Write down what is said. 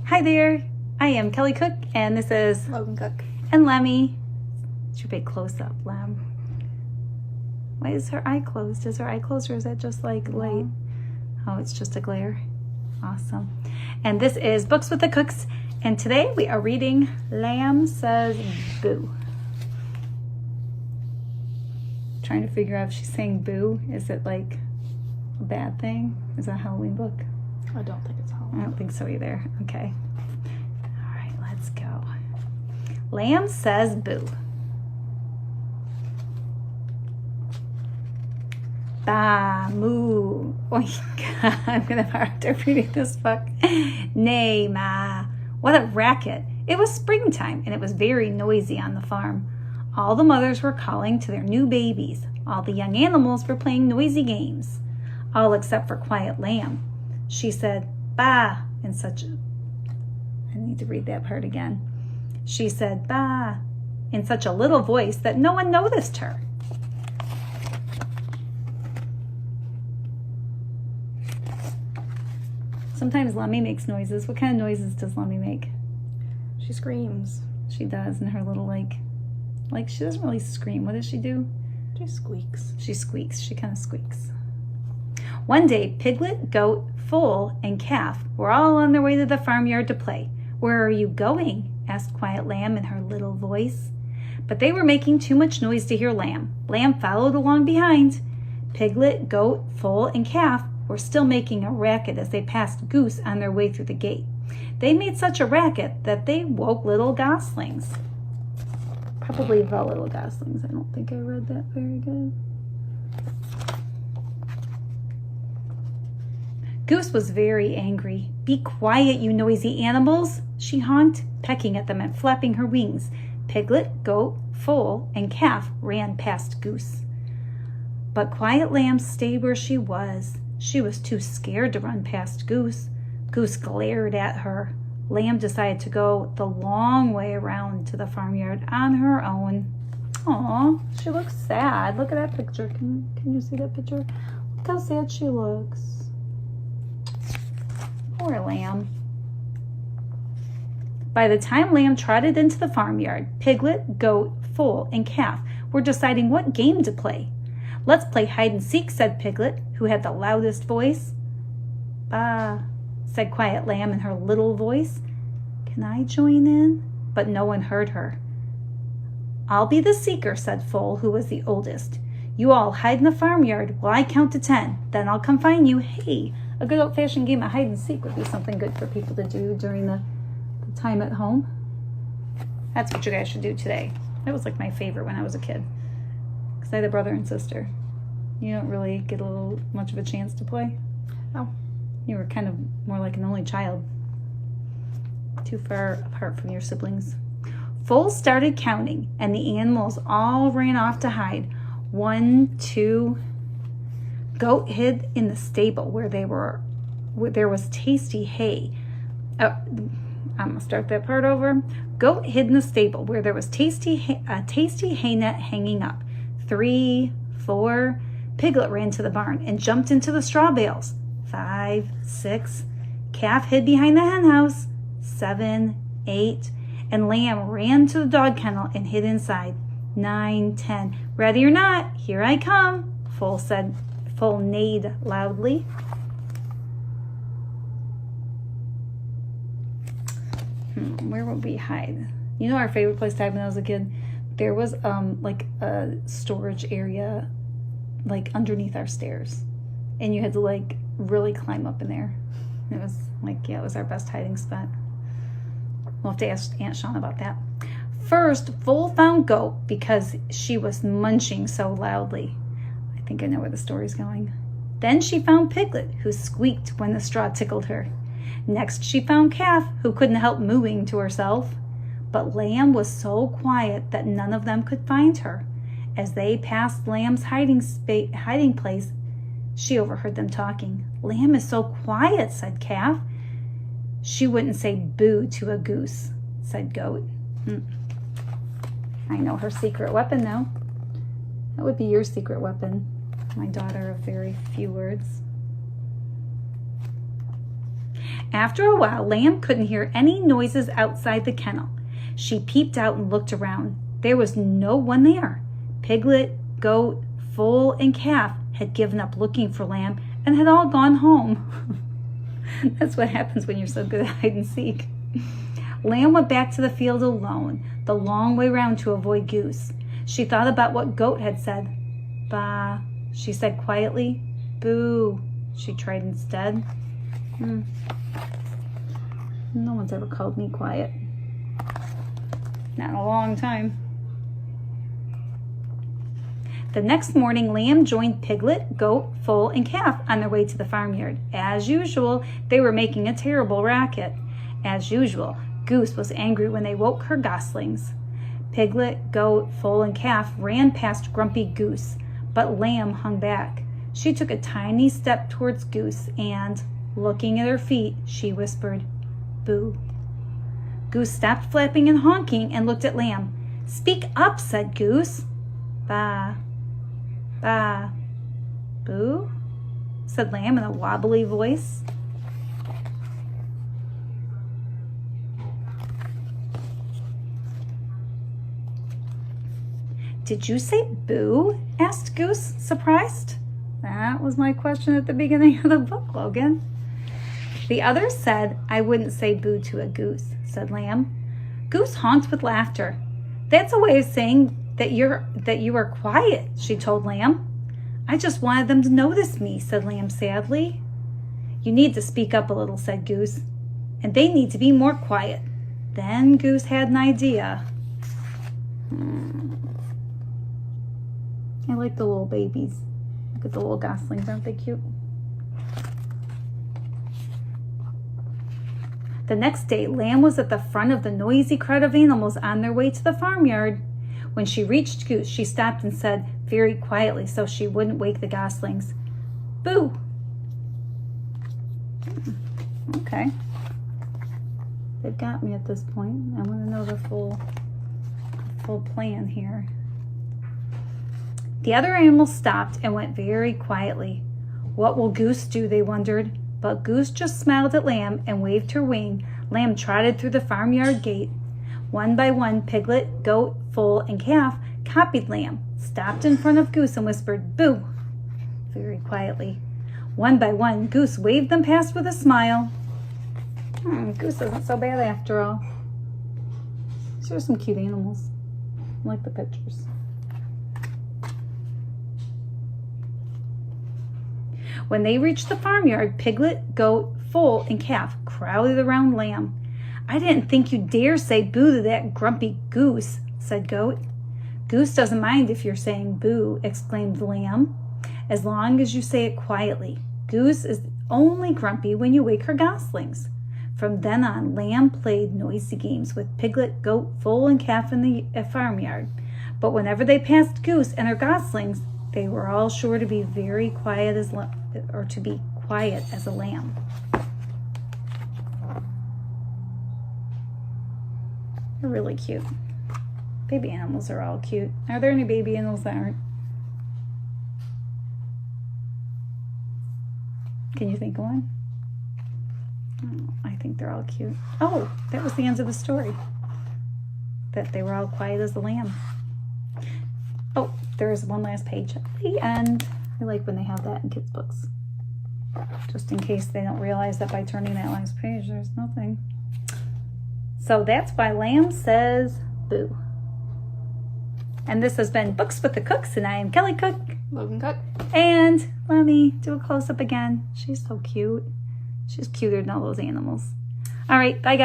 Hi there, I am Kelly Cook, and this is Logan Cook. And Lemmy. It's your big close-up, Lem. Why is her eye closed? Is her eye closed, or is that just like light? Oh, it's just a glare. Awesome. And this is Books with the Cooks, and today we are reading Lamb Says Boo. Trying to figure out if she's saying boo. Is it like a bad thing? Is that a Halloween book? I don't think it's Halloween. I don't think so either. Okay. All right, let's go. Lamb Says Boo. Ba, moo. Oh my God, I'm going to have a hard time reading this book. Nay, ma. What a racket. It was springtime, and it was very noisy on the farm. All the mothers were calling to their new babies. All the young animals were playing noisy games. All except for Quiet Lamb. She said, ba, in such a... I need to read that part again. She said, ba, in such a little voice that no one noticed her. Sometimes Lemmy makes noises. What kind of noises does Lemmy make? She screams. She does, and her little, like she doesn't really scream. What does she do? She squeaks. She squeaks. She kind of squeaks. One day, Piglet, Goat, Foal, and Calf were all on their way to the farmyard to play. Where are you going? Asked Quiet Lamb in her little voice. But they were making too much noise to hear Lamb. Lamb followed along behind. Piglet, Goat, Foal, and Calf were still making a racket as they passed Goose on their way through the gate. They made such a racket that they woke little goslings. Probably the little goslings. I don't think I read that very good. Goose was very angry. Be quiet, you noisy animals, she honked, pecking at them and flapping her wings. Piglet, Goat, Foal, and Calf ran past Goose. But Quiet Lamb stayed where she was. She was too scared to run past Goose. Goose glared at her. Lamb decided to go the long way around to the farmyard on her own. Aw, she looks sad. Look at that picture. Can you see that picture? Look how sad she looks. Poor Lamb. By the time Lamb trotted into the farmyard, Piglet, Goat, Foal, and Calf were deciding what game to play. Let's play hide and seek, said Piglet, who had the loudest voice. Bah, said Quiet Lamb in her little voice. Can I join in? But no one heard her. I'll be the seeker, said Foal, who was the oldest. You all hide in the farmyard while I count to 10. Then I'll come find you. Hey, a good old-fashioned game of hide and seek would be something good for people to do during the time at home. That's what you guys should do today. That was like my favorite when I was a kid. Because I had a brother and sister. You don't really get a little much of a chance to play. Oh. You were kind of more like an only child. Too far apart from your siblings. Foal started counting, and the animals all ran off to hide. 1, 2. Goat hid in the stable where there was tasty hay. I'm gonna start that part over. Goat hid in the stable where there was tasty hay net hanging up. 3, 4. Piglet ran to the barn and jumped into the straw bales. 5, 6. Calf hid behind the hen house. 7, 8. And Lamb ran to the dog kennel and hid inside. 9, 10. Ready or not, here I come, Foal said. Foal neighed loudly. Where would we hide? You know our favorite place to hide when I was a kid? There was like a storage area like underneath our stairs. And you had to like really climb up in there. It was like, yeah, it was our best hiding spot. We'll have to ask Aunt Shawn about that. First, Foal found Goat because she was munching so loudly. I think I know where the story's going. Then she found Piglet, who squeaked when the straw tickled her. Next, she found Calf, who couldn't help mooing to herself. But Lamb was so quiet that none of them could find her. As they passed Lamb's hiding place, she overheard them talking. Lamb is so quiet, said Calf. She wouldn't say boo to a goose, said Goat. I know her secret weapon now. That would be your secret weapon, my daughter of very few words. After a while, Lamb couldn't hear any noises outside the kennel. She peeped out and looked around. There was no one there. Piglet, Goat, Foal, and Calf had given up looking for Lamb and had all gone home. That's what happens when you're so good at hide and seek. Lamb went back to the field alone, the long way round to avoid Goose. She thought about what Goat had said. Bah, she said quietly. Boo, she tried instead. No one's ever called me quiet. Not in a long time. The next morning, Lamb joined Piglet, Goat, Foal, and Calf on their way to the farmyard. As usual, they were making a terrible racket. As usual, Goose was angry when they woke her goslings. Piglet, Goat, Foal, and Calf ran past grumpy Goose, but Lamb hung back. She took a tiny step towards Goose and, looking at her feet, she whispered, Boo. Goose stopped flapping and honking and looked at Lamb. Speak up, said Goose. Bah. Bah. Boo, said Lamb in a wobbly voice. Did you say boo? Asked Goose, surprised. That was my question at the beginning of the book, Logan. The others said I wouldn't say boo to a goose, said Lamb. Goose honked with laughter. That's a way of saying that you are quiet, she told Lamb. I just wanted them to notice me, said Lamb sadly. You need to speak up a little, said Goose, and they need to be more quiet. Then Goose had an idea. I like the little babies. Look at the little goslings, aren't they cute? The next day, Lamb was at the front of the noisy crowd of animals on their way to the farmyard. When she reached Goose, she stopped and said very quietly so she wouldn't wake the goslings, Boo! Okay. They've got me at this point. I want to know the full plan here. The other animals stopped and went very quietly. What will Goose do, they wondered. But Goose just smiled at Lamb and waved her wing. Lamb trotted through the farmyard gate. One by one, Piglet, Goat, Foal, and Calf copied Lamb, stopped in front of Goose and whispered, Boo, very quietly. One by one, Goose waved them past with a smile. Goose isn't so bad after all. These are some cute animals. I like the pictures. When they reached the farmyard, Piglet, Goat, Foal, and Calf crowded around Lamb. I didn't think you'd dare say boo to that grumpy Goose, said Goat. Goose doesn't mind if you're saying boo, exclaimed Lamb, as long as you say it quietly. Goose is only grumpy when you wake her goslings. From then on, Lamb played noisy games with Piglet, Goat, Foal, and Calf in the farmyard. But whenever they passed Goose and her goslings, they were all sure to be very quiet as a lamb. They're really cute. Baby animals are all cute. Are there any baby animals that aren't? Can you think of one? Oh, I think they're all cute. Oh, that was the end of the story. That they were all quiet as a lamb. Oh, there is one last page at the end. I like when they have that in kids' books. Just in case they don't realize that by turning that last page, there's nothing. So that's why Lamb says boo. And this has been Books with the Cooks, and I am Kelly Cook. Logan Cook. And let me do a close-up again. She's so cute. She's cuter than all those animals. All right, bye guys.